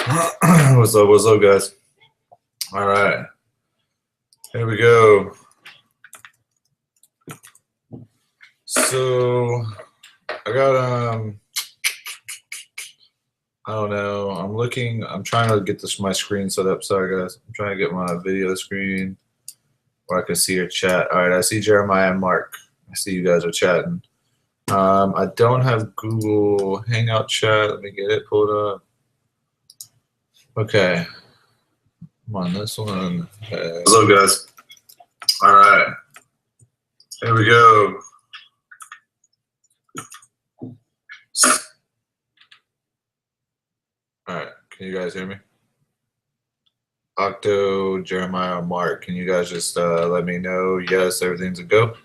What's up, guys? All right, here we go. So I got I don't know. I'm trying to get my screen set up. Sorry, guys. I'm trying to get my video screen where I can see your chat. All right, I see Jeremiah and Mark. I see you guys are chatting. I don't have Google Hangout chat. Let me get it pulled up. Okay. Come on, this one. What's up, guys? All right. Here we go. All right. Can you guys hear me? Octo, Jeremiah, Mark. Can you guys just let me know? Yes, everything's a go.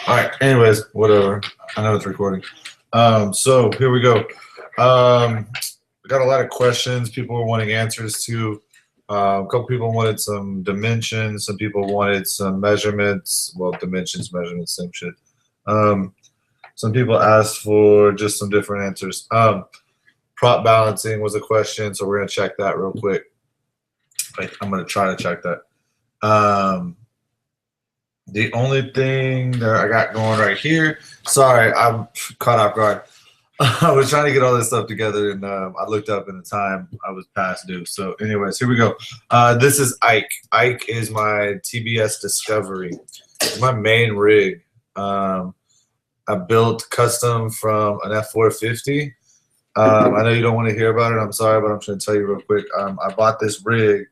All right. Anyways, whatever. I know it's recording. So here we go. We got a lot of questions people were wanting answers to. A couple people wanted some dimensions. Some people wanted some measurements. Well, dimensions, measurements, same shit. Some people asked for just some different answers. Prop balancing was a question, so we're gonna check that real quick. I'm gonna try to check that. The only thing that I got going right here, sorry, I'm caught off guard. I was trying to get all this stuff together, and I looked up in the time I was past due. So anyways, here we go. This is Ike. Ike is my TBS Discovery. It's my main rig. I built custom from an F450. I know you don't want to hear about it. I'm sorry, but I'm just going to tell you real quick. I bought this rig,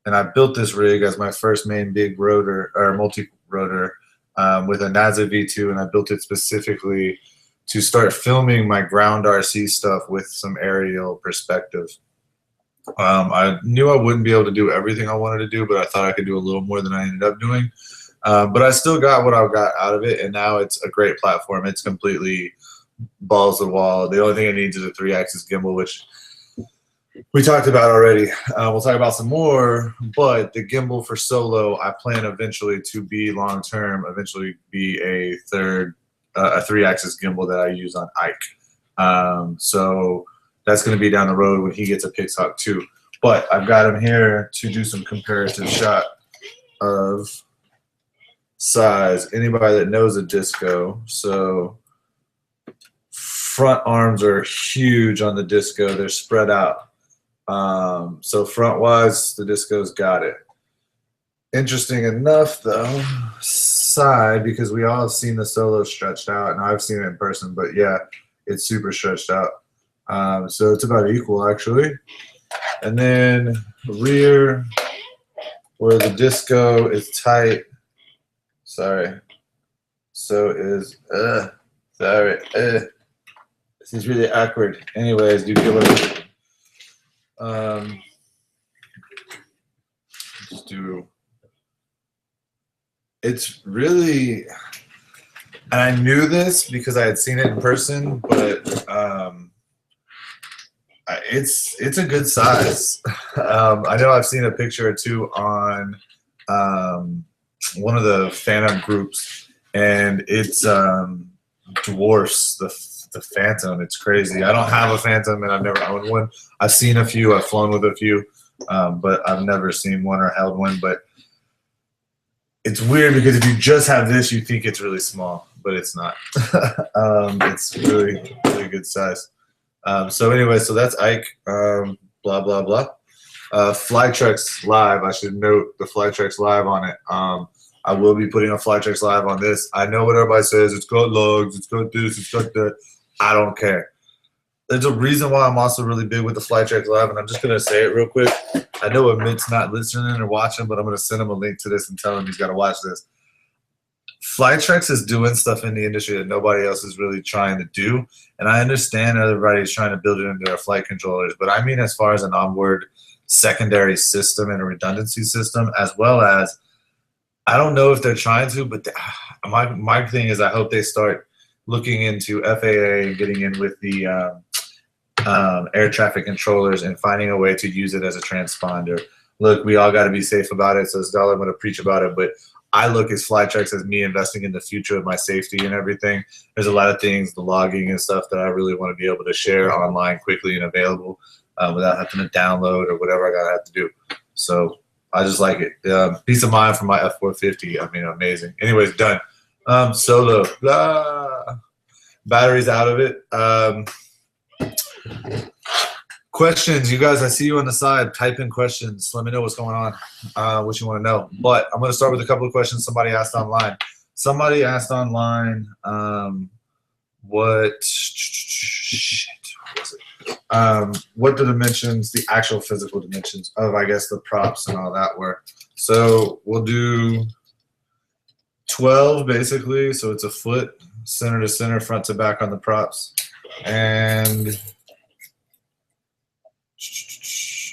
and I built this rig as my first main big rotor, or multi-rotor, with a NASA V2, and I built it specifically to start filming my ground RC stuff with some aerial perspective. I knew I wouldn't be able to do everything I wanted to do, but I thought I could do a little more than I ended up doing. But I still got what I got out of it, and now it's a great platform. It's completely balls to the wall. The only thing it needs is a 3-axis gimbal, which we talked about already. We'll talk about some more, but the gimbal for solo, I plan eventually to be long-term, eventually be a 3-axis gimbal that I use on Ike. So that's going to be down the road when he gets a Pixhawk too. But I've got him here to do some comparative shot of size. Anybody that knows a disco, so front arms are huge on the disco. They're spread out. So front wise, the disco's got it. Interesting enough though, side, because we all have seen the solo stretched out, and I've seen it in person, but yeah, it's super stretched out. So it's about equal actually. And then rear, where the disco is tight, sorry, so is, sorry, this is really awkward. Anyways, you get what just do. It's really, and I knew this because I had seen it in person, but it's a good size. I know I've seen a picture or two on one of the Phantom groups, and it's dwarfs the Phantom. It's crazy. I don't have a Phantom, and I've never owned one. I've seen a few. I've flown with a few, but I've never seen one or held one. But it's weird because if you just have this, you think it's really small, but it's not. It's really, really good size. So anyway, so that's Ike, blah, blah, blah. Flytrex Live, I should note the Flytrex Live on it. I will be putting a Flytrex Live on this. I know what everybody says, it's got logs, it's got this, it's got that. I don't care. There's a reason why I'm also really big with the Flytrex Live, and I'm just going to say it real quick. I know Amit's not listening or watching, but I'm going to send him a link to this and tell him he's got to watch this. Flytrex is doing stuff in the industry that nobody else is really trying to do, and I understand everybody's trying to build it into their flight controllers, but I mean as far as an onboard secondary system and a redundancy system, as well as, I don't know if they're trying to, but my thing is I hope they start looking into FAA and getting in with the air traffic controllers and finding a way to use it as a transponder. Look, we all got to be safe about it, so I'm going to preach about it, but I look at Flytrex as me investing in the future of my safety and everything. There's a lot of things, the logging and stuff that I really want to be able to share online quickly and available without having to download or whatever I gotta have to do. So I just like it. Peace of mind for my F450. I mean, amazing. Anyways, done. Solo. Blah. Batteries out of it. Questions, you guys, I see you on the side. Type in questions. Let me know what's going on, what you want to know. But I'm going to start with a couple of questions somebody asked online. Somebody asked online what was it? What the dimensions, the actual physical dimensions of, I guess, the props and all that were. So we'll do 12 basically. So it's a foot, center to center, front to back on the props. And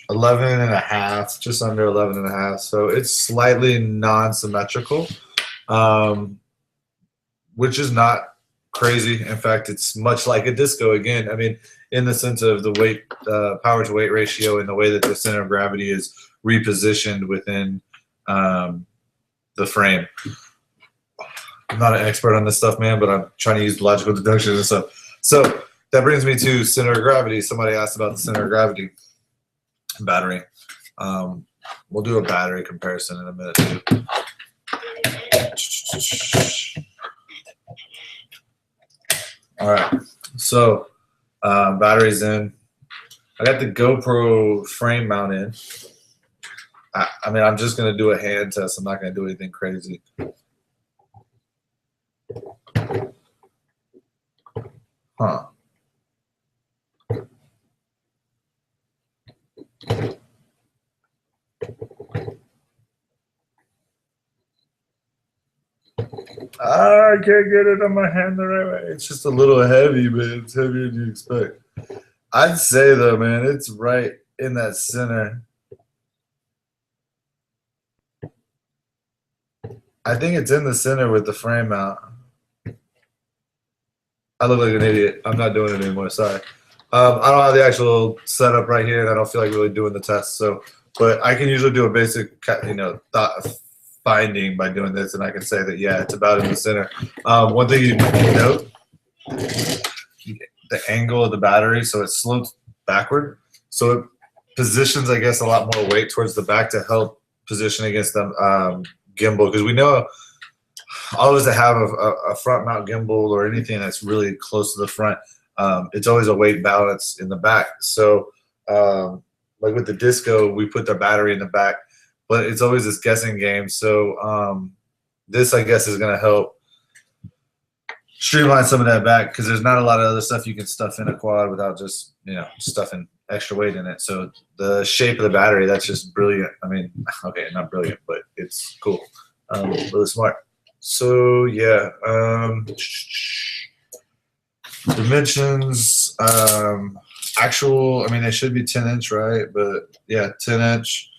11 and a half, just under 11 and a half. So it's slightly non-symmetrical, which is not crazy. In fact, it's much like a disco again. I mean, in the sense of the weight, power to weight ratio and the way that the center of gravity is repositioned within the frame. I'm not an expert on this stuff, man, but I'm trying to use logical deduction and stuff. So that brings me to center of gravity. Somebody asked about the center of gravity. Battery. We'll do a battery comparison in a minute too. All right, so batteries in. I got the GoPro frame mount in. I mean, I'm just gonna do a hand test. I'm not gonna do anything crazy. Huh. I can't get it on my hand the right way. It's just a little heavy, but it's heavier than you expect. I'd say though, man, it's right in that center. I think it's in the center with the frame mount. I look like an idiot. I'm not doing it anymore. Sorry. I don't have the actual setup right here, and I don't feel like really doing the test. So, but I can usually do a basic, thought finding by doing this, and I can say that yeah, it's about in the center. One thing you can note: the angle of the battery, so it slopes backward, so it positions, I guess, a lot more weight towards the back to help position against the gimbal, because we know all of us that have a front mount gimbal or anything that's really close to the front, it's always a weight balance in the back. So like with the Disco, we put the battery in the back, but it's always this guessing game. So this, I guess, is going to help streamline some of that back, because there's not a lot of other stuff you can stuff in a quad without just, stuffing extra weight in it. So the shape of the battery, that's just brilliant. I mean, okay, not brilliant, but it's cool. Really smart. So yeah, dimensions, actual, I mean, they should be 10-inch, right? But yeah, 10-inch.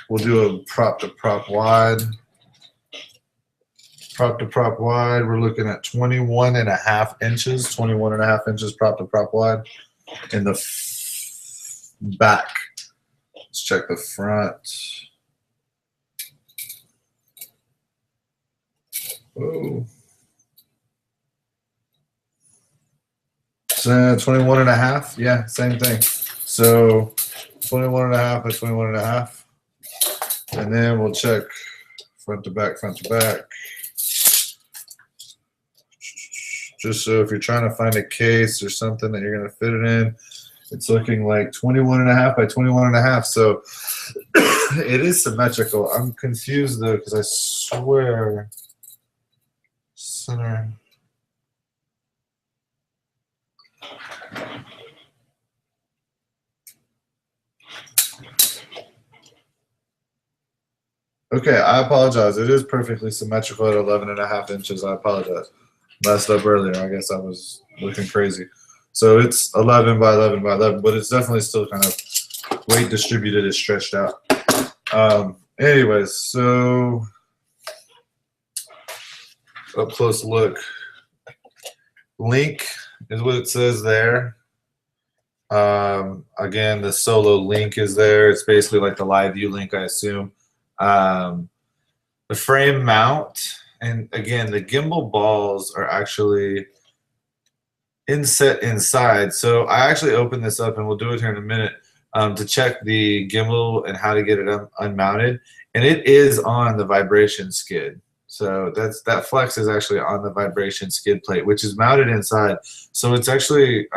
We'll do a prop to prop wide. Prop to prop wide, we're looking at 21.5 inches, 21.5 inches prop to prop wide. In the back, let's check the front. Oh. So 21.5, yeah, same thing. So 21.5 by 21.5. And then we'll check front to back, front to back. Just so if you're trying to find a case or something that you're going to fit it in, it's looking like 21.5 by 21.5. So it is symmetrical. I'm confused though, because I swear center. Okay, I apologize. It is perfectly symmetrical at 11.5 inches. I apologize. Messed up earlier. I guess I was looking crazy. So it's 11 by 11 by 11, but it's definitely still kind of weight distributed, is stretched out. Anyways, so up close look. Link is what it says there. Again, the Solo link is there. It's basically like the live view link, I assume. the frame mount, and again, the gimbal balls are actually inset inside. So I actually opened this up, and we'll do it here in a minute, to check the gimbal and how to get it unmounted. And it is on the vibration skid. So that flex is actually on the vibration skid plate, which is mounted inside. So it's actually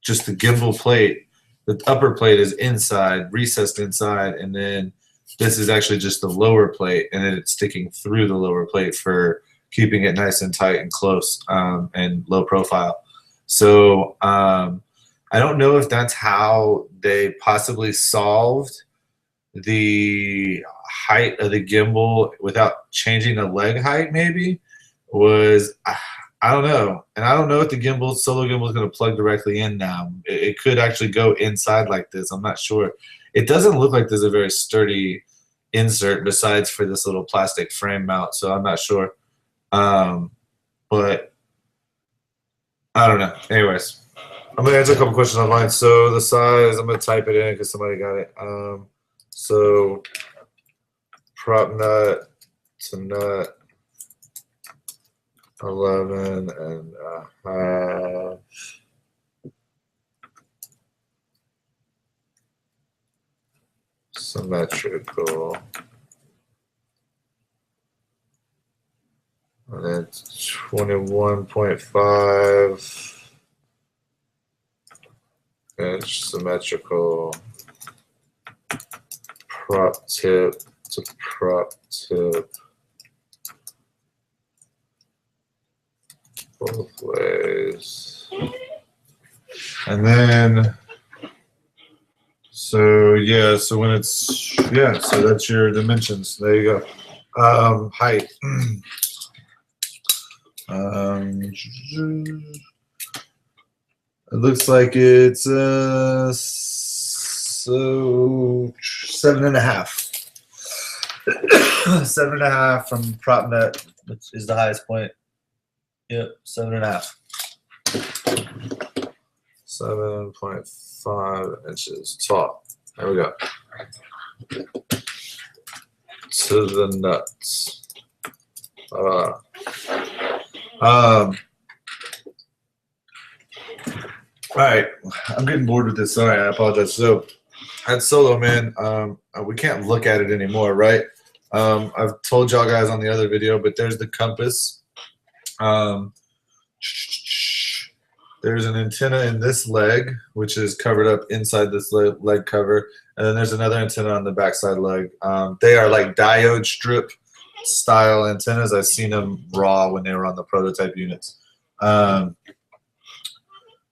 just the gimbal plate. The upper plate is inside, recessed inside, and then this is actually just the lower plate, and then it's sticking through the lower plate for keeping it nice and tight and close, and low profile. So I don't know if that's how they possibly solved the height of the gimbal without changing the leg height. Maybe was, I don't know, and I don't know if the gimbal, solo gimbal, is going to plug directly in now. It could actually go inside like this. I'm not sure. It doesn't look like there's a very sturdy insert besides for this little plastic frame mount, so I'm not sure. But I don't know. Anyways, I'm going to answer a couple questions online. So the size, I'm going to type it in because somebody got it. So prop nut to nut 11 and a half. Symmetrical. And it's 21.5 inch symmetrical prop tip to prop tip both ways. And then, so yeah, so when it's, yeah, so that's your dimensions. There you go. Height. It looks like it's so 7.5. 7.5 from prop net, which is the highest point. Yep, 7.5. 7.5 inches tall. There we go. To the nuts. All right, I'm getting bored with this. Sorry, I apologize. So at Solo, man, we can't look at it anymore, right? I've told y'all guys on the other video, but there's the compass. There's an antenna in this leg, which is covered up inside this leg cover, and then there's another antenna on the backside leg. They are like diode strip style antennas. I've seen them raw when they were on the prototype units.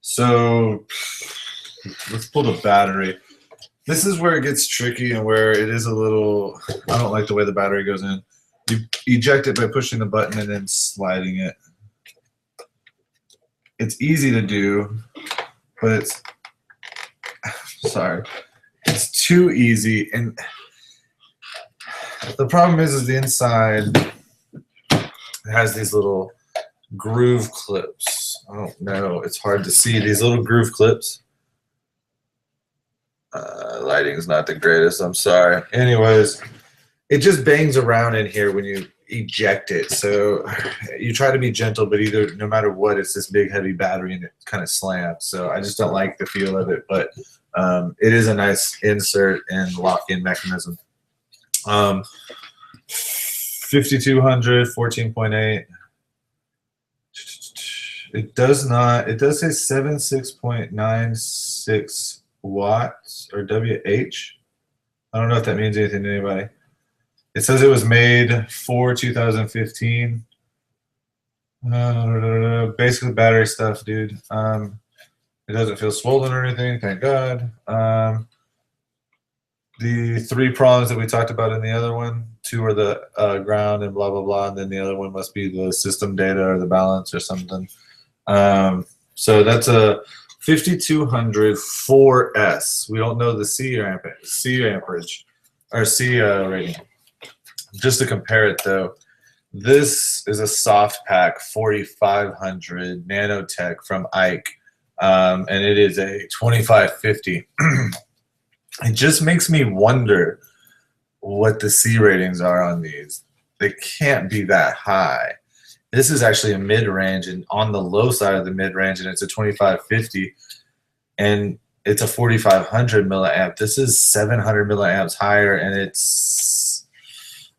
So let's pull the battery. This is where it gets tricky and where it is a little, I don't like the way the battery goes in. You eject it by pushing the button and then sliding it. It's easy to do, but it's, sorry, it's too easy. And the problem is the inside has these little groove clips. I don't know, it's hard to see these little groove clips. Lighting is not the greatest, I'm sorry. Anyways, it just bangs around in here when you eject it. So you try to be gentle, but either, no matter what, it's this big heavy battery and it kind of slams. So I just don't like the feel of it, but it is a nice insert and lock-in mechanism. 5200, 14.8. It does not, it does say 76.96 watts or WH. I don't know if that means anything to anybody. It says it was made for 2015. Basically battery stuff, dude. It doesn't feel swollen or anything, thank God. The 3 prongs that we talked about in the other one, 2 are the ground and blah, blah, blah, and then the other one must be the system data or the balance or something. So that's a 5200 4S. We don't know the C amperage or C rating. Just to compare it though, this is a soft pack 4500 nanotech from Ike, and it is a 2550. It just makes me wonder what the C ratings are on these. They can't be that high. This is actually a mid-range and on the low side of the mid-range, and it's a 2550, and it's a 4500 milliamp. This is 700 milliamps higher, and it's,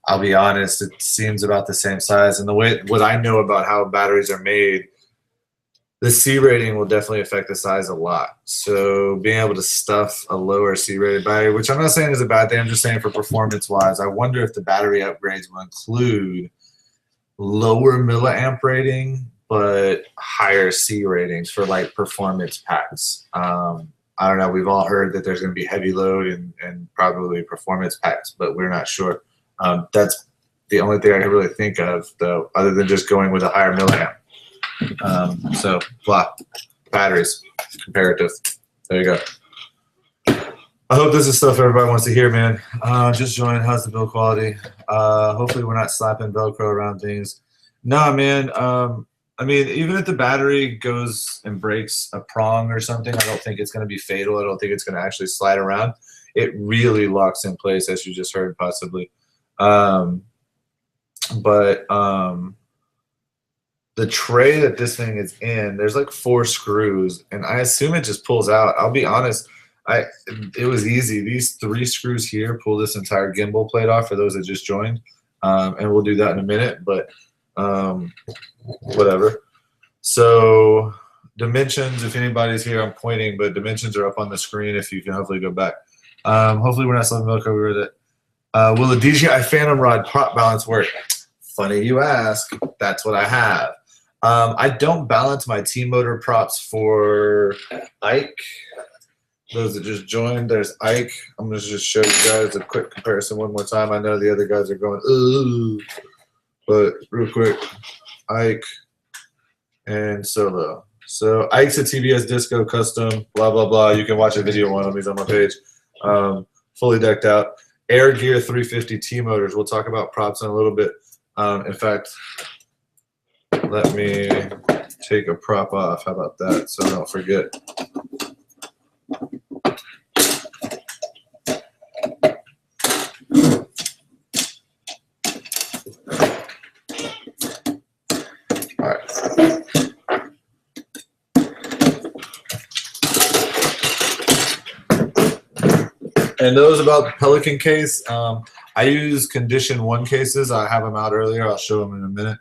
I'll be honest, it seems about the same size. And the way, what I know about how batteries are made, the C rating will definitely affect the size a lot. So being able to stuff a lower C rated battery, which I'm not saying is a bad thing, I'm just saying for performance wise, I wonder if the battery upgrades will include lower milliamp rating but higher C ratings for like performance packs. I don't know, we've all heard that there's going to be heavy load and probably performance packs, but we're not sure. That's the only thing I can really think of, though, other than just going with a higher milliamp. So, blah, batteries, comparative. There you go. I hope this is stuff everybody wants to hear, man. Just join. How's the build quality? Hopefully we're not slapping Velcro around things. Nah, man. I mean, even if the battery goes and breaks a prong or something, I don't think it's going to be fatal. I don't think it's going to actually slide around. It really locks in place, as you just heard, possibly. The tray that this thing is in, there's like 4 screws, and I assume it just pulls out. I'll be honest, it was easy. These 3 screws here pull this entire gimbal plate off for those that just joined, and we'll do that in a minute, but whatever. So dimensions, if anybody's here, I'm pointing, but dimensions are up on the screen if you can hopefully go back. Hopefully we're not slapping Velcro with it. Will the DJI Phantom Rod prop balance work? Funny you ask. That's what I have. I don't balance my T-motor props for Ike. Those that just joined, there's Ike. I'm going to just show you guys a quick comparison one more time. I know the other guys are going, ooh. But real quick, Ike and Solo. So Ike's a TBS Disco custom, blah, blah, blah. You can watch a video on them. He's on my page. Fully decked out. Air Gear 350 T-motors. We'll talk about props in a little bit. In fact, let me take a prop off. How about that? So I don't forget. All right. And those about the Pelican case, I use condition 1 cases. I have them out earlier. I'll show them in a minute.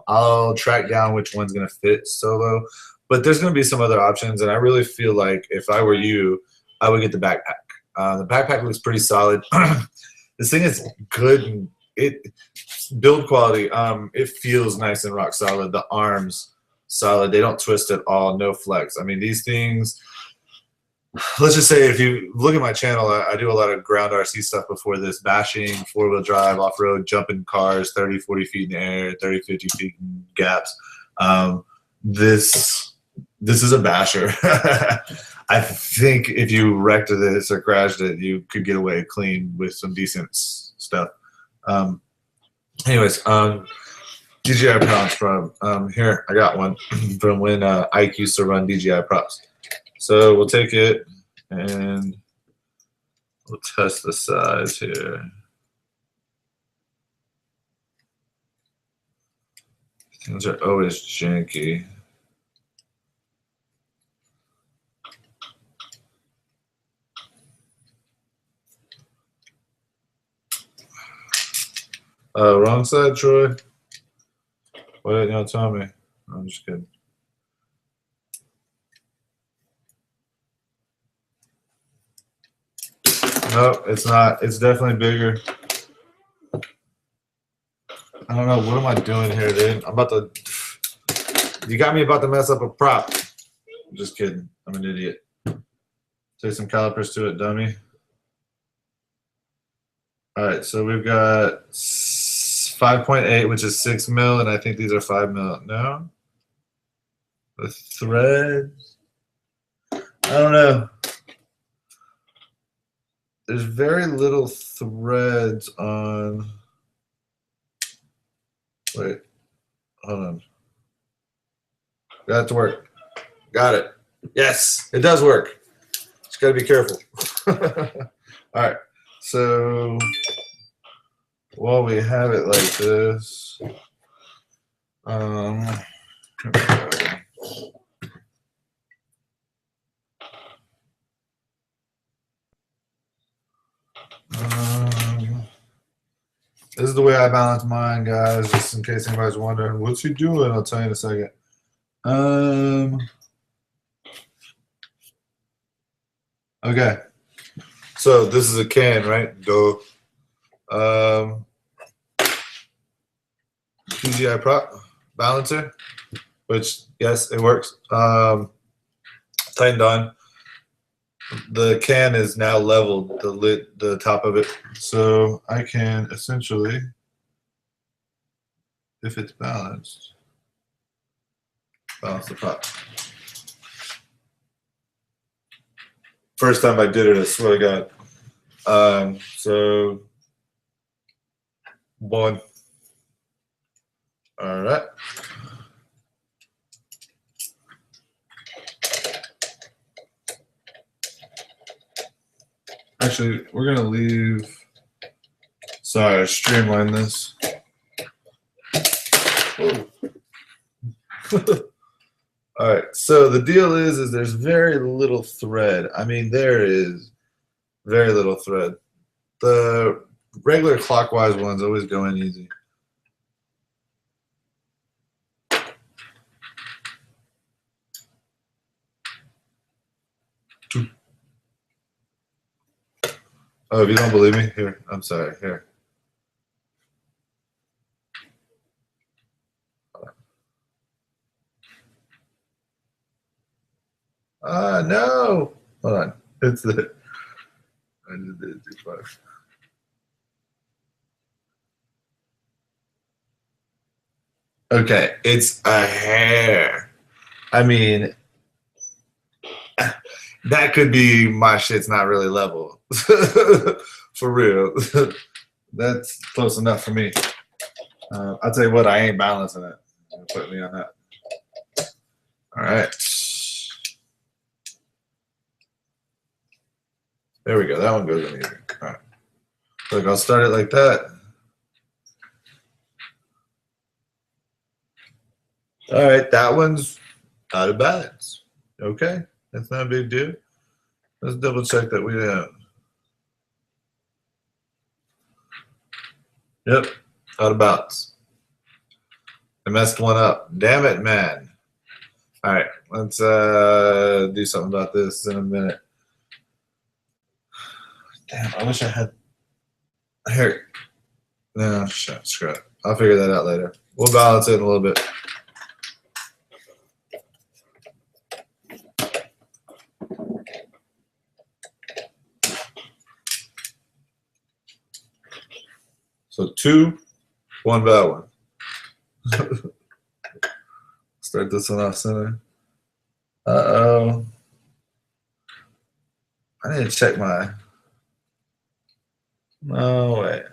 I'll track down which one's going to fit Solo. But there's going to be some other options, and I really feel like if I were you, I would get the backpack. The backpack looks pretty solid. This thing is good. And build quality, it feels nice and rock solid. The arms, solid. They don't twist at all. No flex. I mean, these things, let's just say if you look at my channel, I do a lot of ground RC stuff before this, bashing, 4-wheel drive, off-road, jumping cars, 30, 40 feet in the air, 30, 50 feet in gaps. This is a basher. I think if you wrecked this or crashed it, you could get away clean with some decent stuff. Anyways, DJI props from, here, I got one from when Ike used to run DJI props. So we'll take it and we'll test the size here. Things are always janky. Wrong side, Troy. Why didn't y'all tell me? I'm just kidding. No, it's not. It's definitely bigger. I don't know. What am I doing here, dude? I'm about to. You got me about to mess up a prop. I'm just kidding. I'm an idiot. Take some calipers to it, dummy. All right, so we've got 5.8, which is 6 mil, and I think these are 5 mil. No? The threads? I don't know. There's very little threads on. Wait, hold on. Got it to work. Got it. Yes, it does work. Just got to be careful. All right, so while we have it like this, this is the way I balance mine, guys, just in case anybody's wondering, what's he doing? I'll tell you in a second. Okay. So this is a can, right? Duh. PGI prop balancer, which, yes, it works. Tightened on. The can is now leveled, the lid, the top of it. So I can essentially, if it's balanced, balance the prop. First time I did it, I swear to God. So one. All right. Actually, we're gonna leave. Sorry, I streamlined this. All right. So the deal is there's very little thread. I mean, there is very little thread. The regular clockwise ones always go in easy. Oh, if you don't believe me, here. I'm sorry. Here. No. Hold on. It's the. I just did it too far. Okay, it's a hair. I mean, that could be my shit's not really level. For real. That's close enough for me. I'll tell you what, I ain't balancing it. Put me on that. All right. There we go. That one goes in easy. All right. Look, I'll start it like that. All right, that one's out of balance. Okay, that's not a big deal. Let's double check that we have. Yep, out of balance. I messed one up. Damn it, man. All right, let's do something about this in a minute. Damn, I wish I had. Here. No, shit, screw it. I'll figure that out later. We'll balance it in a little bit. So 2, 1 bad one. Start this one off center. Uh-oh. I need to check my. No way.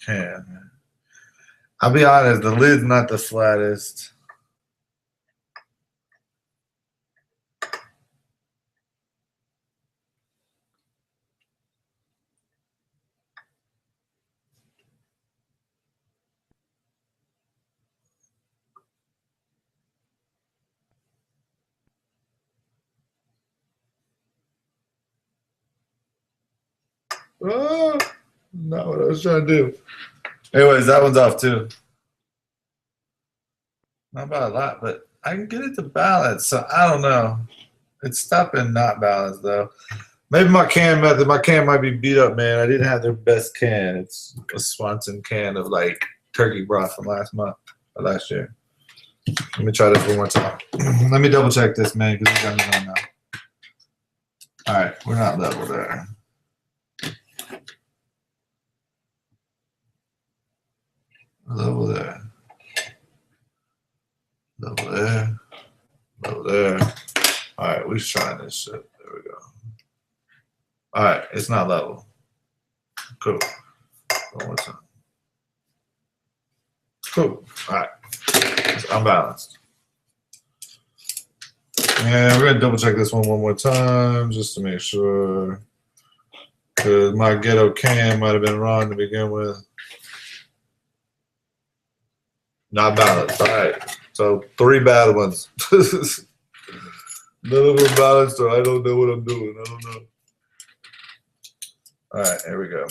Can. I'll be honest, the lid's not the flattest. Oh, not what I was trying to do. Anyways, that one's off too. Not by a lot, but I can get it to balance. So I don't know. It's stopping not balanced though. Maybe my can method. My can might be beat up, man. I didn't have their best can. It's a Swanson can of like turkey broth from last month or last year. Let me try this one more time. Let me double check this, man, because we got me on now. All right, we're not level there. Level there. Level there. Level there. All right, we're trying this shit. There we go. All right, it's not level. Cool. One more time. Cool. All right. It's unbalanced. And we're going to double check this one more time just to make sure. Because my ghetto cam might have been wrong to begin with. Not balanced. All right. So 3 bad ones. None of them balanced, or I don't know what I'm doing. I don't know. All right. Here we go.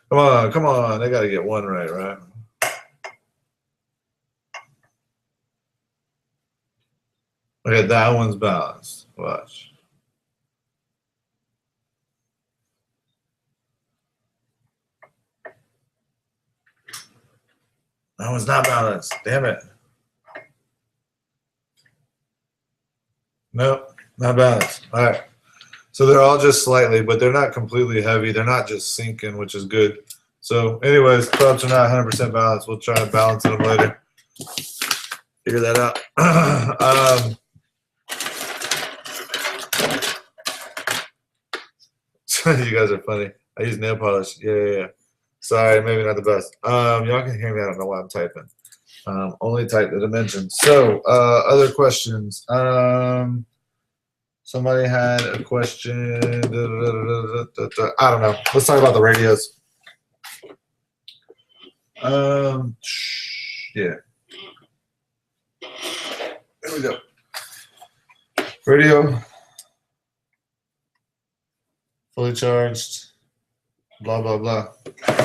Come on. Come on. They got to get one right, right? Okay, that one's balanced. Watch. That one's not balanced. Damn it. Nope, not balanced. All right. So they're all just slightly, but they're not completely heavy. They're not just sinking, which is good. So anyways, props are not 100% balanced. We'll try to balance them later. Figure that out. You guys are funny. I use nail polish. Yeah. Sorry, maybe not the best. Y'all can hear me. I don't know why I'm typing. Only type the dimensions. So, other questions. Somebody had a question. I don't know. Let's talk about the radios. Yeah. There we go. Radio. Fully charged. Blah, blah, blah.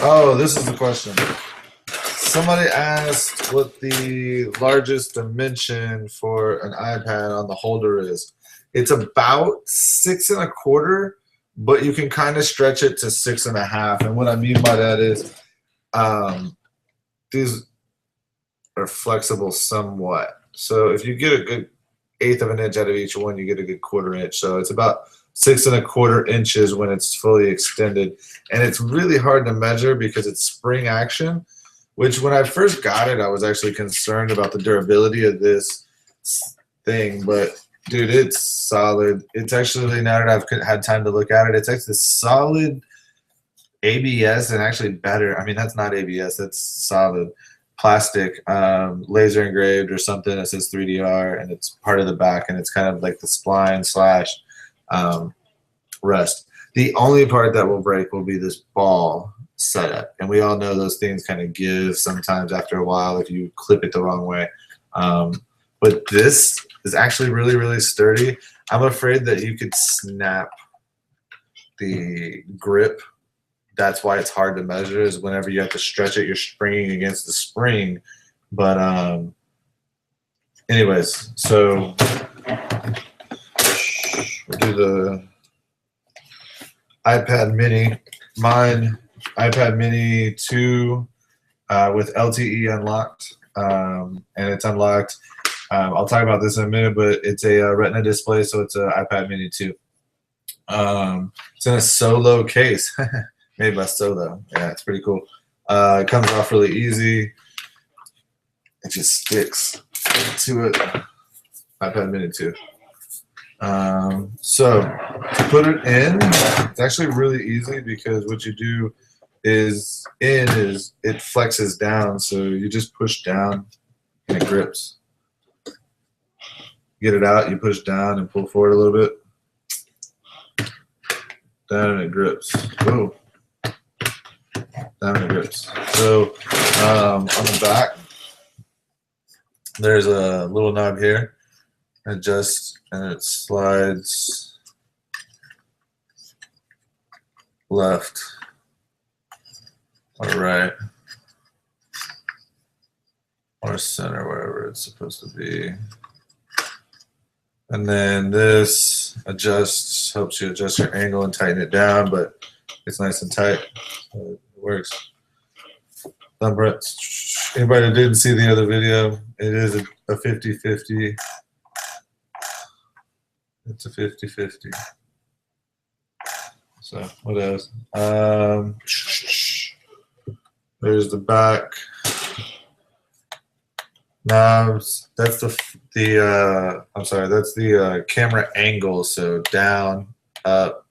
Oh, this is the question. Somebody asked what the largest dimension for an iPad on the holder is. It's about 6 1/4, but you can kind of stretch it to 6 1/2. And what I mean by that is these are flexible somewhat. So if you get a good 1/8 of an inch out of each one, you get a good 1/4 inch. So it's about 6 1/4 inches when it's fully extended. And it's really hard to measure because it's spring action, which when I first got it, I was actually concerned about the durability of this thing. But dude, it's solid. It's actually, now that I've had time to look at it, it's actually solid ABS and actually better. I mean, that's not ABS, that's solid plastic, laser engraved or something that says 3DR, and it's part of the back, and it's kind of like the spline slash rest. The only part that will break will be this ball setup, and we all know those things kind of give sometimes after a while if you clip it the wrong way. But this is actually really, really sturdy. I'm afraid that you could snap the grip. That's why it's hard to measure, is whenever you have to stretch it, you're springing against the spring. But anyways, so we'll do the iPad mini. Mine, iPad mini 2 with LTE unlocked, and it's unlocked. I'll talk about this in a minute, but it's a Retina display, so it's an iPad mini 2. It's in a Solo case. Made by Solo. Yeah, it's pretty cool. It comes off really easy. It just sticks to it. iPad mini 2. So to put it in, it's actually really easy because what you do is it flexes down. So you just push down and it grips. Get it out, you push down and pull forward a little bit. Down and it grips. Whoa. Down and it grips. So on the back, there's a little knob here. Adjust and it slides left or right or center, wherever it's supposed to be. And then this adjusts, helps you adjust your angle and tighten it down, but it's nice and tight. So it works. Thumb press. Anybody that didn't see the other video, it is a 50-50. It's a 50-50. So what else? There's the back knobs. That's the I'm sorry, that's the camera angle. So down, up.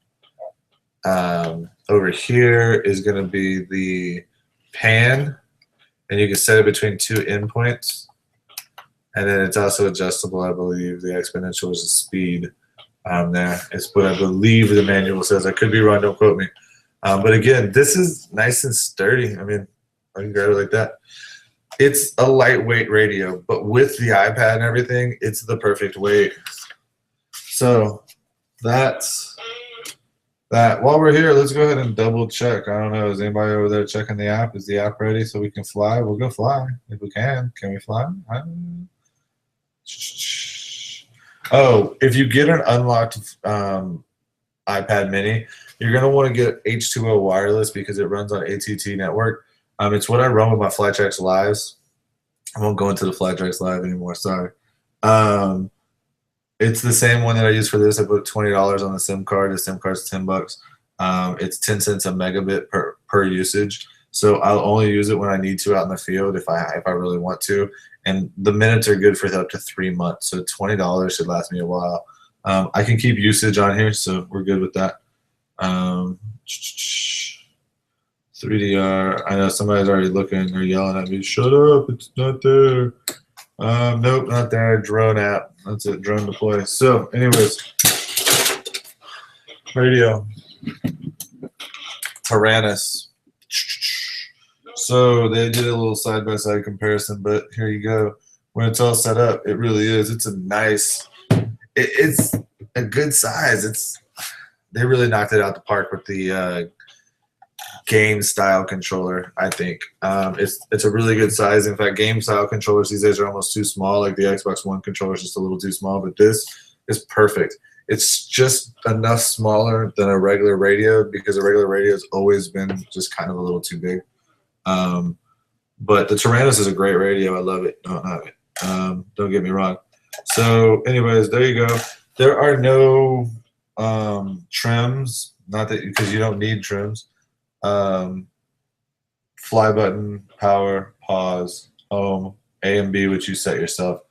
Over here is going to be the pan and you can set it between 2 endpoints. And then it's also adjustable, I believe. The exponential is the speed there. It's what I believe the manual says. I could be wrong, don't quote me. But again, this is nice and sturdy. I mean, I can grab it like that. It's a lightweight radio, but with the iPad and everything, it's the perfect weight. So that's that. While we're here, let's go ahead and double check. I don't know, is anybody over there checking the app? Is the app ready so we can fly? We'll go fly if we can. Can we fly? Oh, if you get an unlocked iPad mini, you're going to want to get H2O wireless because it runs on AT&T network. It's what I run with my Flytrex Lives. I won't go into the Flytrex Live anymore, sorry. It's the same one that I use for this. I put $20 on the SIM card. The SIM card's $10. It's 10 cents a megabit per usage. So I'll only use it when I need to out in the field if I really want to. And the minutes are good for up to 3 months. So $20 should last me a while. I can keep usage on here, so we're good with that. 3DR. I know somebody's already looking. They're yelling at me, shut up, it's not there. Nope, not there. Drone app. That's it, drone deploy. So anyways, radio. Tyrannus. So they did a little side-by-side comparison, but here you go. When it's all set up, it really is. It's a nice, it's a good size. They really knocked it out the park with the game-style controller, I think. It's a really good size. In fact, game-style controllers these days are almost too small. Like the Xbox One controller is just a little too small, but this is perfect. It's just enough smaller than a regular radio because a regular radio has always been just kind of a little too big. But the Tyrannus is a great radio. I love it. Don't get me wrong. So anyways, there you go. There are no trims, not that because you don't need trims. Fly button, power, pause, home, A and B, which you set yourself.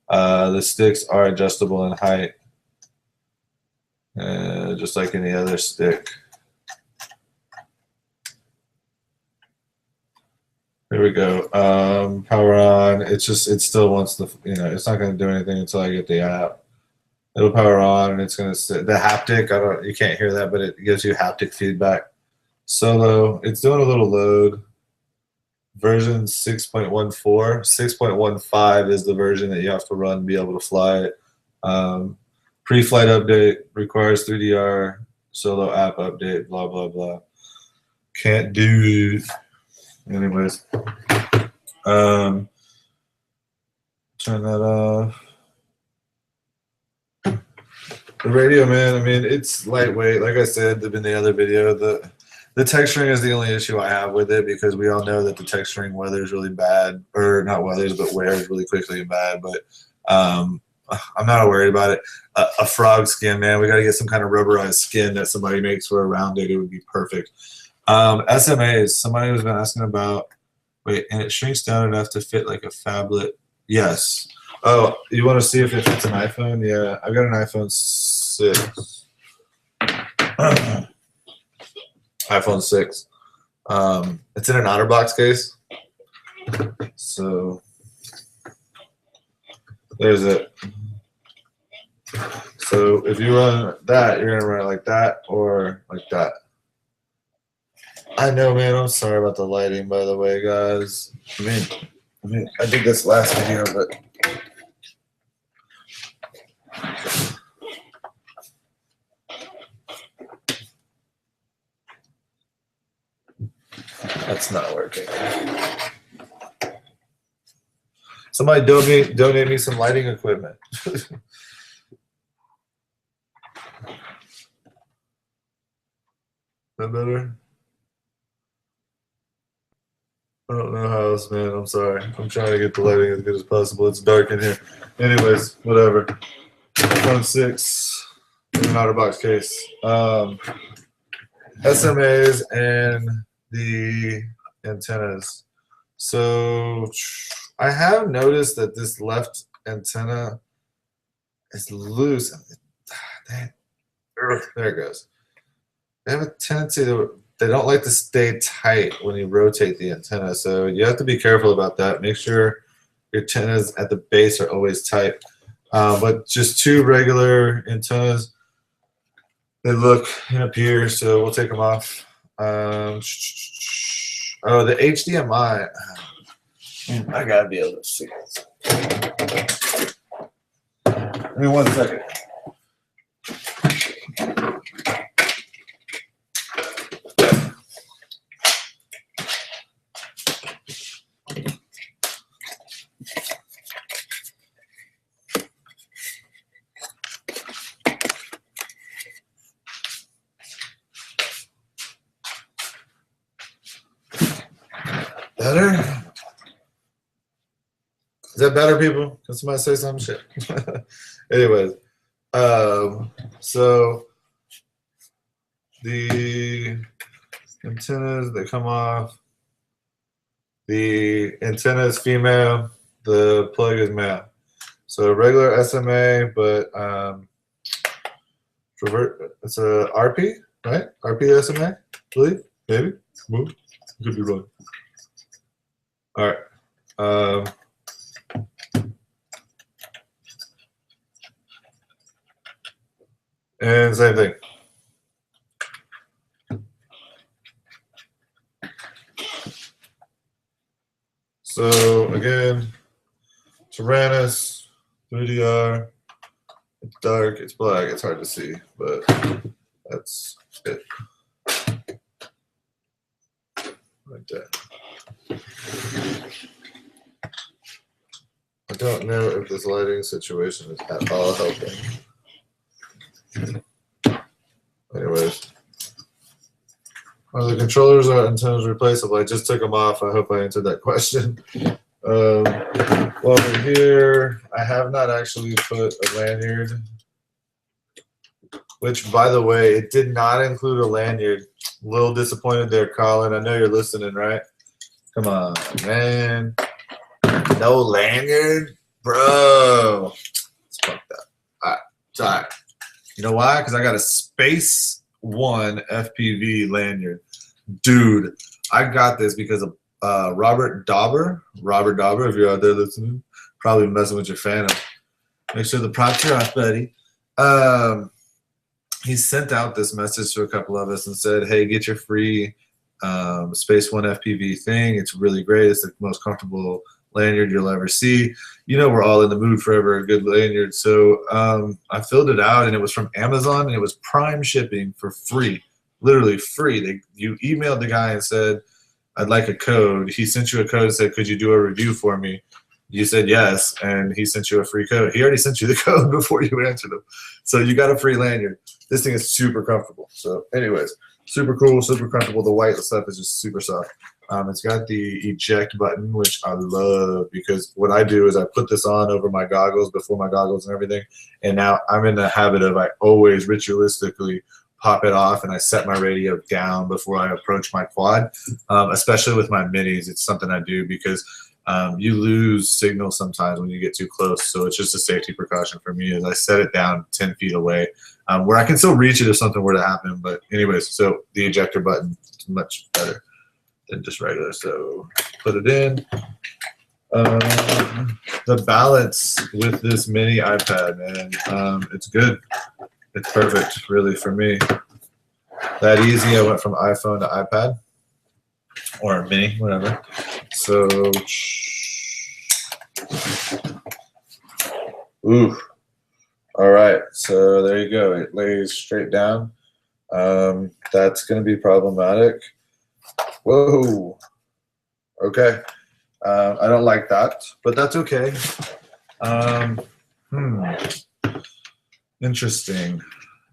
The sticks are adjustable in height, just like any other stick. There we go. Power on. It still wants the, it's not going to do anything until I get the app. It'll power on and it's going to sit. The haptic, you can't hear that, but it gives you haptic feedback. Solo, it's doing a little load. Version 6.14. 6.15 is the version that you have to run to be able to fly it. Pre-flight update requires 3DR, solo app update, blah, blah, blah. Can't do it. Anyways, turn that off. The radio, man, I mean, it's lightweight. Like I said in the other video, the texturing is the only issue I have with it because we all know that the texturing weathers really bad, or not weathers, but wears really quickly and bad. But I'm not worried about it. A frog skin, man, we got to get some kind of rubberized skin that somebody makes for around it. It would be perfect. SMAs, somebody was been asking about, wait, and it shrinks down enough to fit like a phablet. Yes. Oh, you want to see if it fits an iPhone? Yeah, I've got an iPhone 6. iPhone 6. It's in an OtterBox case. So there's it. So if you run that, you're gonna run it like that or like that. I know, man. I'm sorry about the lighting, by the way, guys. I did this last video, but that's not working. Somebody donate me some lighting equipment. That better? I don't know how else, man. I'm sorry. I'm trying to get the lighting as good as possible. It's dark in here. Anyways, whatever. iPhone 6 in an OtterBox case. SMAs and the antennas. So I have noticed that this left antenna is loose. There it goes. They have a tendency to they don't like to stay tight when you rotate the antenna. So you have to be careful about that. Make sure your antennas at the base are always tight. But just 2 regular antennas, they look up here, so we'll take them off. Oh, the HDMI. I gotta be able to see this. Give me 1 second. Better? Is that better, people? Can somebody say some shit? Anyways, so the antennas, they come off. The antenna is female, the plug is male. So regular SMA, but it's a RP, right? RP SMA, I believe, maybe. Could be wrong. All right. And same thing. So again, Tyrannus, 3DR, it's dark, it's black, it's hard to see, but that's it. Like that. I don't know if this lighting situation is at all helping. Anyways. Are the controllers or antennas replaceable? I just took them off. I hope I answered that question. Well, over here, I have not actually put a lanyard, which, by the way, it did not include a lanyard. A little disappointed there, Colin. I know you're listening, right? Come on, man. No lanyard? Bro. It's fucked up. All right. Sorry. You know why? Because I got a Space One FPV lanyard. Dude, I got this because of Robert Dauber. Robert Dauber, if you're out there listening, probably messing with your Phantom. Make sure the props are off, buddy. He sent out this message to a couple of us and said, hey, get your free Space One FPV thing. It's really great. It's the most comfortable lanyard you'll ever see. You know, we're all in the mood for ever a good lanyard. So I filled it out, and it was from Amazon, and it was Prime shipping for free, literally free. You emailed the guy and said, I'd like a code. He sent you a code and said, could you do a review for me? You said yes, and he sent you a free code. He already sent you the code before you answered him. So you got a free lanyard. This thing is super comfortable. So anyways, super cool, super comfortable. The white stuff is just super soft. It's got the eject button, which I love, because what I do is I put this on over my goggles, before my goggles and everything, and now I'm in the habit of, I always ritualistically pop it off, and I set my radio down before I approach my quad, especially with my minis. It's something I do because you lose signal sometimes when you get too close, so it's just a safety precaution for me, is I set it down 10 feet away, where I can still reach it if something were to happen. But anyways, so the ejector button is much better than just regular, so put it in. The balance with this mini iPad, man, it's good. It's perfect, really, for me. That easy. I went from iPhone to iPad, or mini, whatever. So, ooh. All right, so there you go. It lays straight down. That's going to be problematic. Whoa. Okay. I don't like that, but that's okay. Interesting.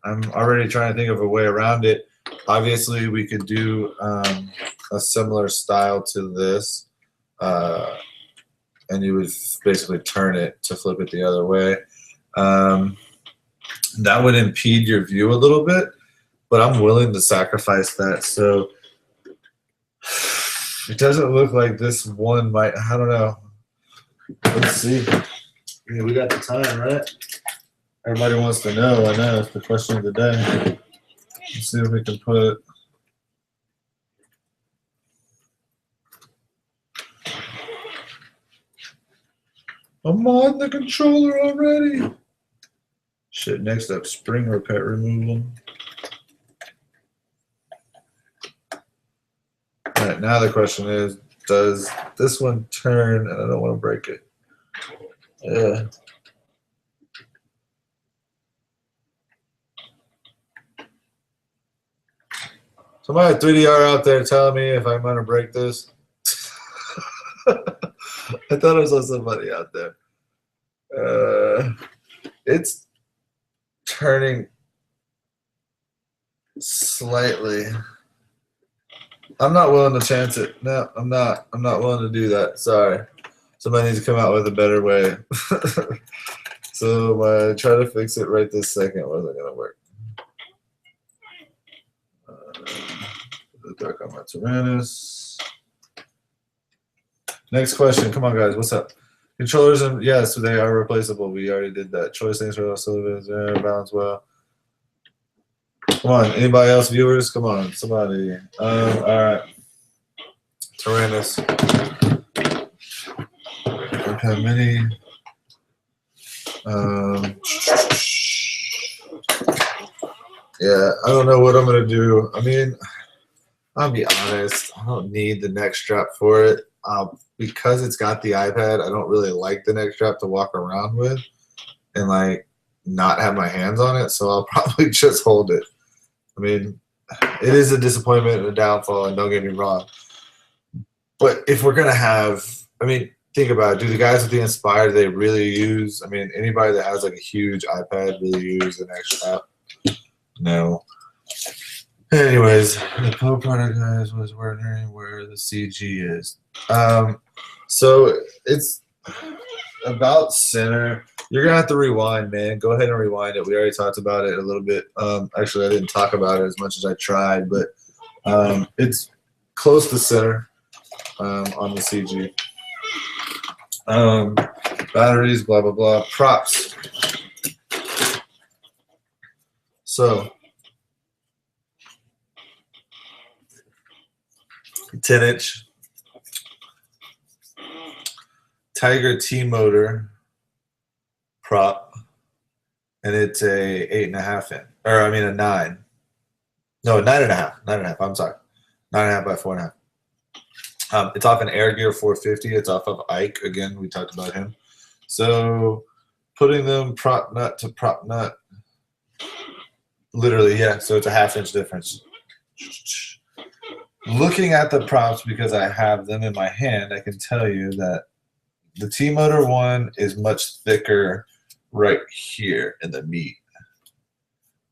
I'm already trying to think of a way around it. Obviously, we could do a similar style to this, and you would basically turn it to flip it the other way. That would impede your view a little bit, but I'm willing to sacrifice that. So it doesn't look like this one might, I don't know. Let's see. Yeah, we got the time, right? Everybody wants to know. I know, it's the question of the day. Let's see if we can put I'm on the controller already. Shit, next up, spring repair removal. All right, now the question is, does this one turn? And I don't want to break it. Yeah. Somebody 3DR out there telling me if I'm gonna break this. I thought I saw somebody out there. It's turning slightly. I'm not willing to chance it. No, I'm not. I'm not willing to do that. Sorry. Somebody needs to come out with a better way. So try to fix it right this second. Where's it gonna work? The dark on my Tyrannus. Next question. Come on, guys. What's up? Controllers and yes, they are replaceable. We already did that. Choice things for Sullivan. Balance well. Come on. Anybody else? Viewers? Come on. Somebody. All right. Tyrannus. Okay, many. Yeah, I don't know what I'm gonna do. I mean, I'll be honest. I don't need the neck strap for it. Because it's got the iPad, I don't really like the neck strap to walk around with and like not have my hands on it. So I'll probably just hold it. I mean, it is a disappointment and a downfall, and don't get me wrong. But if we're gonna have, I mean, think about it. Do the guys with the Inspire, do they really use? I mean, anybody that has like a huge iPad really use the neck strap? No. Anyways, the co-product guys was wondering where the CG is. So it's about center. You're gonna have to rewind, man. Go ahead and rewind it. We already talked about it a little bit. Actually, I didn't talk about it as much as I tried, but it's close to center on the CG. Batteries, blah blah blah. Props. So 10-inch Tiger T motor prop, and it's a 8.5 inch, or I mean a 9. No, 9.5. 9.5. I'm sorry, 9.5 by 4.5. It's off an Air Gear 450. It's off of Ike. Again, we talked about him. So putting them prop nut to prop nut, literally, yeah. So it's a 1/2 inch difference. Looking at the props, because I have them in my hand, I can tell you that the T-Motor one is much thicker right here in the meat.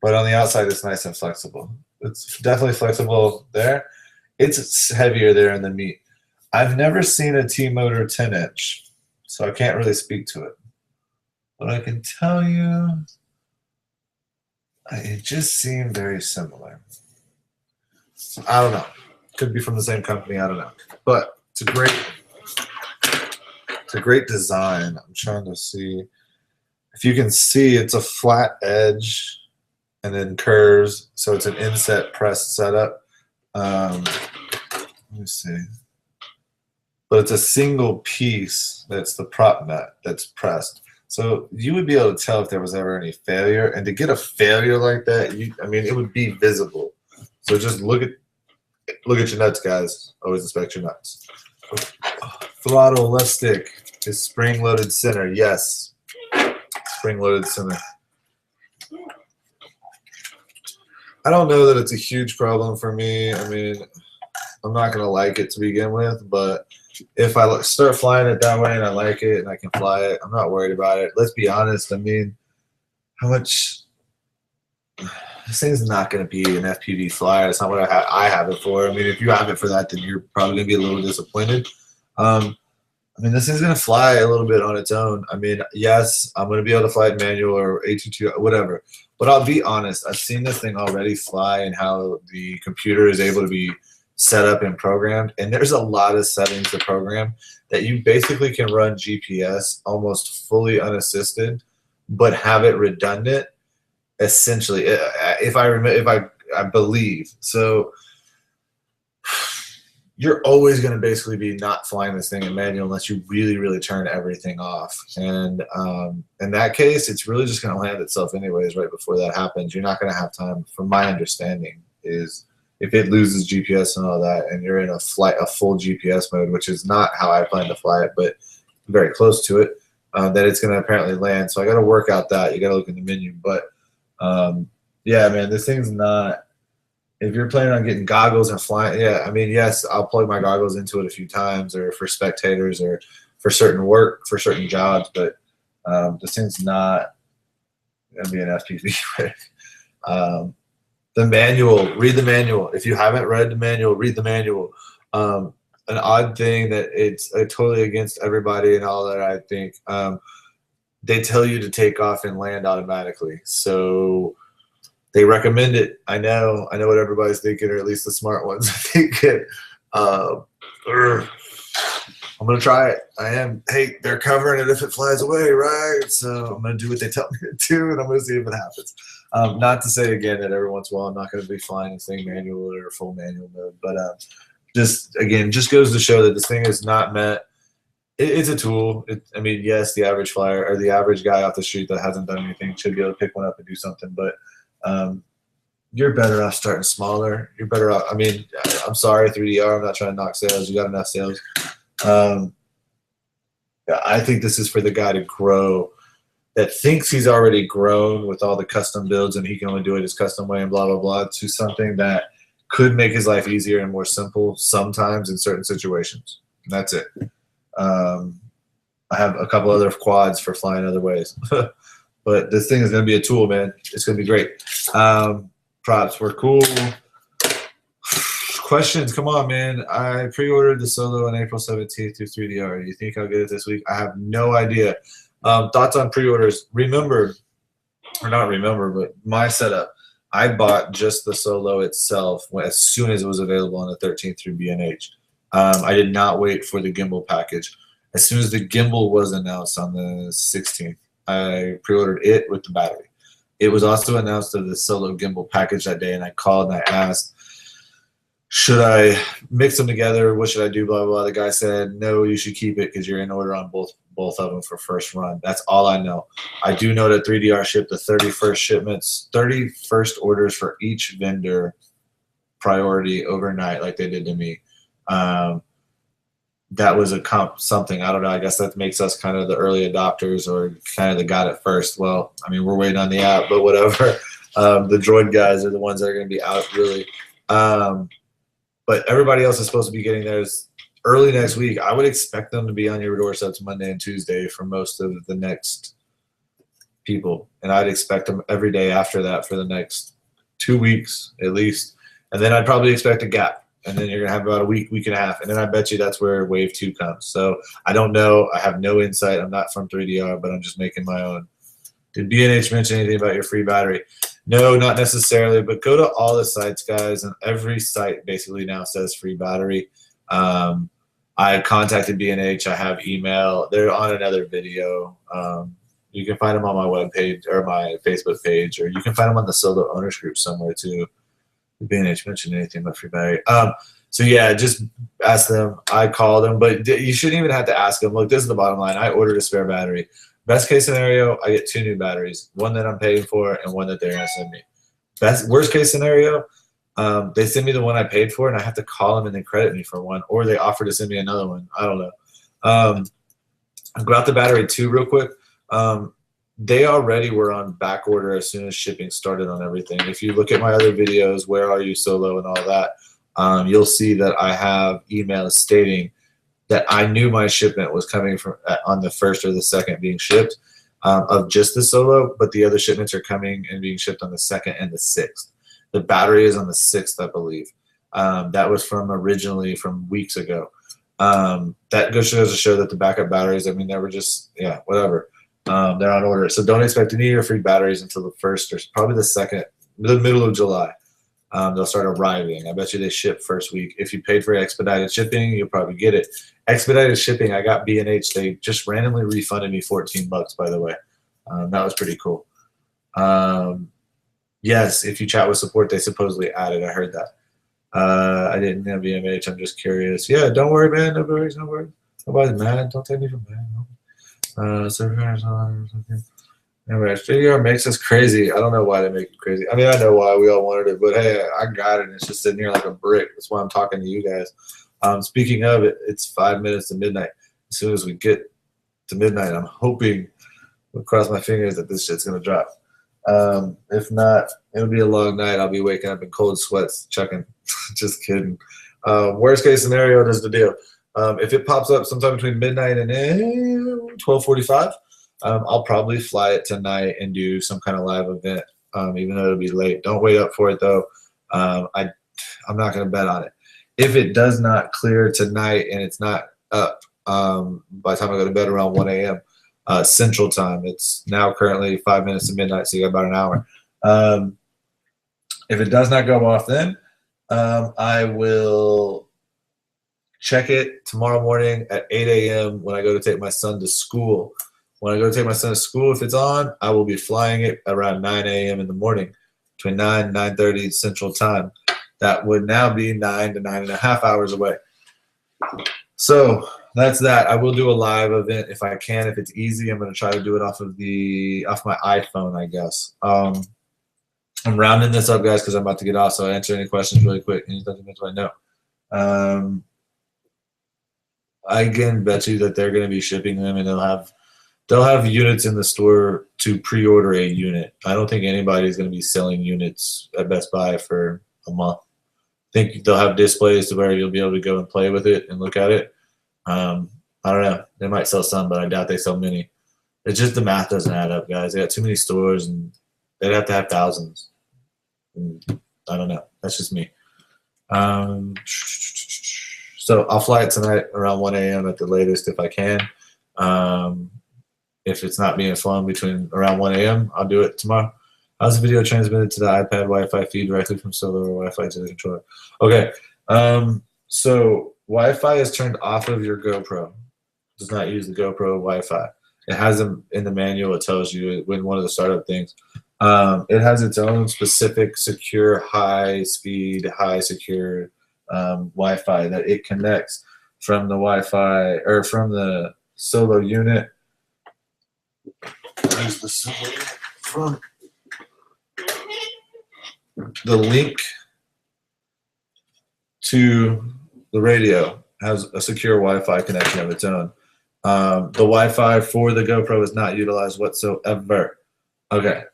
But on the outside, it's nice and flexible. It's definitely flexible there. It's heavier there in the meat. I've never seen a T-Motor 10-inch, so I can't really speak to it. But I can tell you, it just seemed very similar. I don't know. Could be from the same company. I don't know. But it's a great design. I'm trying to see if you can see. It's a flat edge and then curves, so it's an inset press setup. Let me see. But it's a single piece that's the prop nut that's pressed. So you would be able to tell if there was ever any failure. And to get a failure like that, I mean, it would be visible. So just look at your nuts, guys. Always inspect your nuts. Throttle left stick is spring-loaded center. Yes, spring-loaded center. I don't know that it's a huge problem for me. I mean, I'm not going to like it to begin with, but if I start flying it that way and I like it and I can fly it, I'm not worried about it. Let's be honest. I mean, how much... This thing's not going to be an FPV flyer. It's not what I have it for. I mean, if you have it for that, then you're probably going to be a little disappointed. I mean, this thing's going to fly a little bit on its own. I mean, yes, I'm going to be able to fly it manual or AT2, whatever. But I'll be honest. I've seen this thing already fly and how the computer is able to be set up and programmed. And there's a lot of settings to program that you basically can run GPS almost fully unassisted, but have it redundant. Essentially, if I believe so, you're always going to basically be not flying this thing in manual unless you really, really turn everything off. And in that case, it's really just going to land itself anyways right before that happens. You're not going to have time, from my understanding, is if it loses GPS and all that and you're in a full GPS mode, which is not how I plan to fly it, but very close to it, that it's going to apparently land. So I got to work out that. You got to look in the menu. But yeah, man, this thing's not. If you're planning on getting goggles and flying, yeah, I mean, yes, I'll plug my goggles into it a few times, or for spectators, or for certain work, for certain jobs. But this thing's not gonna be an FPV. The manual, read the manual. If you haven't read the manual, read the manual. An odd thing that it's totally against everybody and all that, I think. They tell you to take off and land automatically, so. They recommend it. I know what everybody's thinking, or at least the smart ones are thinking. I'm gonna try it. I am. Hey, they're covering it if it flies away, right? So I'm gonna do what they tell me to do, and I'm gonna see if it happens. Not to say again that every once in a while I'm not gonna be flying this thing manual or full manual mode, but just goes to show that this thing is not meant. It's a tool. I mean, yes, the average flyer or the average guy off the street that hasn't done anything should be able to pick one up and do something, but you're better off starting smaller. You're better off. I mean, I'm sorry, 3DR. I'm not trying to knock sales. You got enough sales. Yeah, I think this is for the guy to grow that thinks he's already grown with all the custom builds and he can only do it his custom way and blah, blah, blah, to something that could make his life easier and more simple sometimes in certain situations. And that's it. I have a couple other quads for flying other ways. But this thing is going to be a tool, man. It's going to be great. Props were cool. Questions, come on, man. I pre-ordered the Solo on April 17th through 3DR. Do you think I'll get it this week? I have no idea. Thoughts on pre-orders. Remember, or not remember, but my setup. I bought just the Solo itself as soon as it was available on the 13th through B&H. I did not wait for the gimbal package. As soon as the gimbal was announced on the 16th, I pre-ordered it with the battery. It was also announced of the Solo gimbal package that day, and I called and I asked, should I mix them together? What should I do? Blah, blah, blah. The guy said, no, you should keep it because you're in order on both of them for first run. That's all I know. I do know that 3DR shipped the 31st shipments, 31st orders for each vendor priority overnight like they did to me. That was something, I don't know, I guess that makes us kind of the early adopters or kind of the got it first. Well, I mean, we're waiting on the app, but whatever. The Droid guys are the ones that are going to be out really. But everybody else is supposed to be getting theirs early next week. I would expect them to be on your doorsteps Monday and Tuesday for most of the next people. And I'd expect them every day after that for the next 2 weeks at least. And then I'd probably expect a gap. And then you're going to have about a week, week and a half. And then I bet you that's where wave 2 comes. So I don't know. I have no insight. I'm not from 3DR, but I'm just making my own. Did B&H mention anything about your free battery? No, not necessarily. But go to all the sites, guys. And every site basically now says free battery. I contacted B&H. I have email. They're on another video. You can find them on my webpage or my Facebook page. Or you can find them on the Solo Owners Group somewhere too. B&H mentioned anything about free battery. So yeah, just ask them. I called them, but you shouldn't even have to ask them. Look, this is the bottom line. I ordered a spare battery. Best case scenario, I get 2 new batteries, one that I'm paying for and one that they're gonna send me. Worst case scenario, they send me the one I paid for and I have to call them and they credit me for one, or they offer to send me another one. I don't know. About the battery too, real quick. They already were on back order as soon as shipping started on everything. If you look at my other videos, Where Are You Solo and all that, you'll see that I have emails stating that I knew my shipment was coming from on the 1st or the 2nd being shipped of just the Solo, but the other shipments are coming and being shipped on the 2nd and the 6th. The battery is on the 6th, I believe. That was originally from weeks ago. That goes to show that the backup batteries, I mean, they were just, yeah, whatever. They're on order. So don't expect any of your free batteries until the 1st or probably the 2nd, the middle of July. They'll start arriving. I bet you they ship first week. If you paid for expedited shipping, you'll probably get it. Expedited shipping, I got B&H. They just randomly refunded me $14, by the way. That was pretty cool. Yes, if you chat with support, they supposedly added. I heard that. I didn't have VMH. I'm just curious. Yeah, don't worry, man. No worries, no worries. Nobody's mad. Don't take me for mad. Servers on something. Anyway, Figure makes us crazy. I don't know why they make it crazy. I mean, I know why we all wanted it, but hey, I got it. It's just sitting here like a brick. That's why I'm talking to you guys. Speaking of it, it's 5 minutes to midnight. As soon as we get to midnight, I'm hoping, I'll cross my fingers that this shit's gonna drop. If not, it'll be a long night. I'll be waking up in cold sweats, chucking. Just kidding. Worst case scenario, this is the deal. If it pops up sometime between midnight and 12:45, I'll probably fly it tonight and do some kind of live event, even though it'll be late. Don't wait up for it though. I'm not gonna bet on it. If it does not clear tonight and it's not up by the time I go to bed around 1 a.m. Central Time, it's now currently 5 minutes to midnight, so you got about an hour. If it does not go off then, I will check it tomorrow morning at 8 a.m. when I go to take my son to school. When I go to take my son to school, if it's on, I will be flying it around 9 a.m. in the morning, between 9 and 9:30 Central Time. That would now be 9 to 9.5 hours away. So that's that. I will do a live event if I can. If it's easy, I'm going to try to do it off my iPhone, I guess. I'm rounding this up, guys, because I'm about to get off. So I'll answer any questions really quick. Anything I know. I can bet you that they're going to be shipping them, and they'll have units in the store to pre-order a unit. I don't think anybody's going to be selling units at Best Buy for a month. I think they'll have displays to where you'll be able to go and play with it and look at it. I don't know. They might sell some, but I doubt they sell many. It's just the math doesn't add up, guys. They got too many stores, and they'd have to have thousands. And I don't know. That's just me. So I'll fly it tonight around 1 a.m. at the latest if I can. If it's not being flown between around 1 a.m., I'll do it tomorrow. How's the video transmitted to the iPad Wi-Fi feed directly from Solo or Wi-Fi to the controller? Okay. So Wi-Fi is turned off of your GoPro. It does not use the GoPro Wi-Fi. It has them in the manual. It tells you in one of the startup things. It has its own specific secure, high-speed, high-secure Wi-Fi that it connects from the Wi-Fi or from the Solo unit. Where's the Solo unit from? The link to the radio has a secure Wi-Fi connection of its own. The Wi-Fi for the GoPro is not utilized whatsoever. Okay.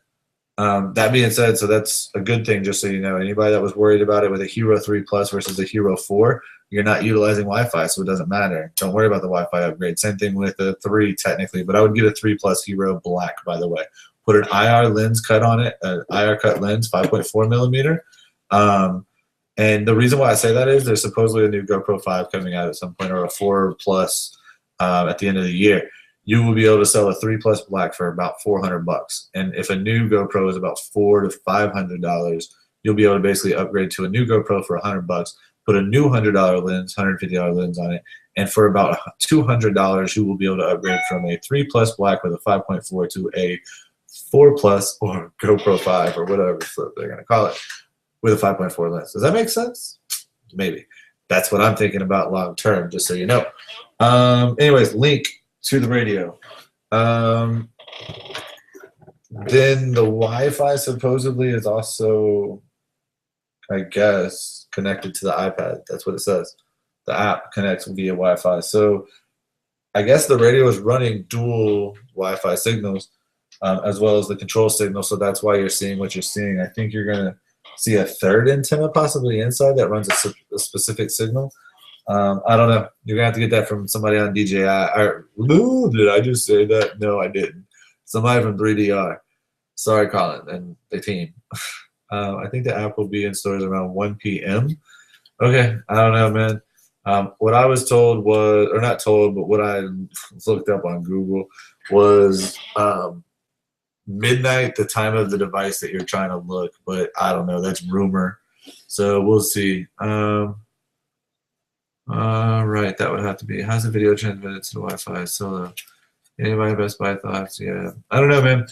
That being said, so that's a good thing, just so you know. Anybody that was worried about it with a Hero 3 Plus versus a Hero 4, you're not utilizing Wi-Fi, so it doesn't matter. Don't worry about the Wi-Fi upgrade. Same thing with the 3, technically, but I would get a 3 Plus Hero Black, by the way. Put an IR lens cut on it, an IR cut lens, 5.4 millimeter. And the reason why I say that is there's supposedly a new GoPro 5 coming out at some point, or a 4 Plus at the end of the year. You will be able to sell a 3 Plus Black for about $400. And if a new GoPro is about $400 to $500, you'll be able to basically upgrade to a new GoPro for $100, put a new $100 lens, $150 lens on it, and for about $200, you will be able to upgrade from a 3 Plus Black with a 5.4 to a 4 Plus or GoPro 5 or whatever they're going to call it with a 5.4 lens. Does that make sense? Maybe. That's what I'm thinking about long term, just so you know. Anyways, link to the radio. Then the Wi-Fi supposedly is also, I guess, connected to the iPad. That's what it says. The app connects via Wi-Fi. So I guess the radio is running dual Wi-Fi signals as well as the control signal. So that's why you're seeing what you're seeing. I think you're going to see a third antenna possibly inside that runs a specific signal. I don't know. You're going to have to get that from somebody on DJI. Did I just say that? No, I didn't. Somebody from 3DR. Sorry, Colin and the team. I think the app will be in stores around 1 p.m. Okay, I don't know, man. What I was told was, or not told, but what I looked up on Google was midnight, the time of the device that you're trying to look. But I don't know. That's rumor. So we'll see. Right, that would have to be. How's the video transmitted to the Wi-Fi? Solo. Anybody Best Buy thoughts? Yeah, I don't know, man.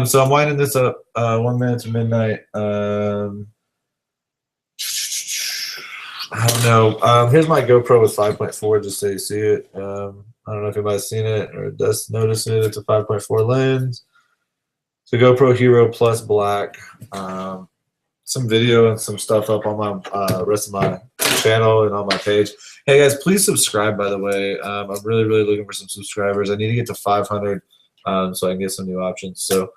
So I'm winding this up. 1 minute to midnight. I don't know. Here's my GoPro with 5.4, just so you see it. I don't know if anybody's seen it or does notice it. It's a 5.4 lens. It's a GoPro Hero Plus Black. Some video and some stuff up on my rest of my channel and on my page. Hey guys, please subscribe, by the way. I'm really looking for some subscribers. I need to get to 500 so I can get some new options. So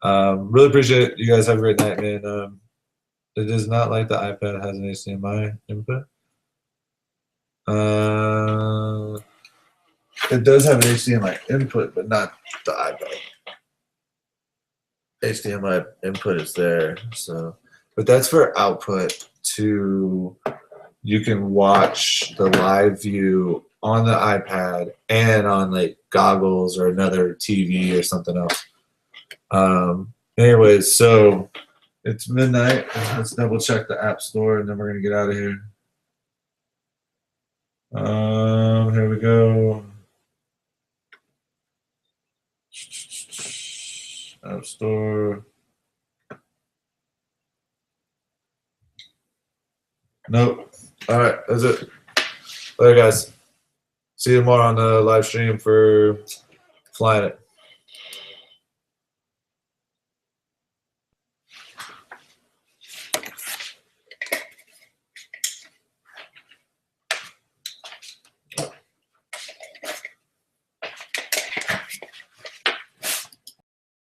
really appreciate it. You guys have a great night, man. It is not like the iPad has an HDMI input. It does have an HDMI input, but not the iPad. HDMI input is there, so. But that's for output to, you can watch the live view on the iPad and on like goggles or another TV or something else. Anyways, so it's midnight. Let's double check the App Store and then we're gonna get out of here. Here we go. App Store. Nope. All right, that's it. Later, guys. See you tomorrow on the live stream for Flying It.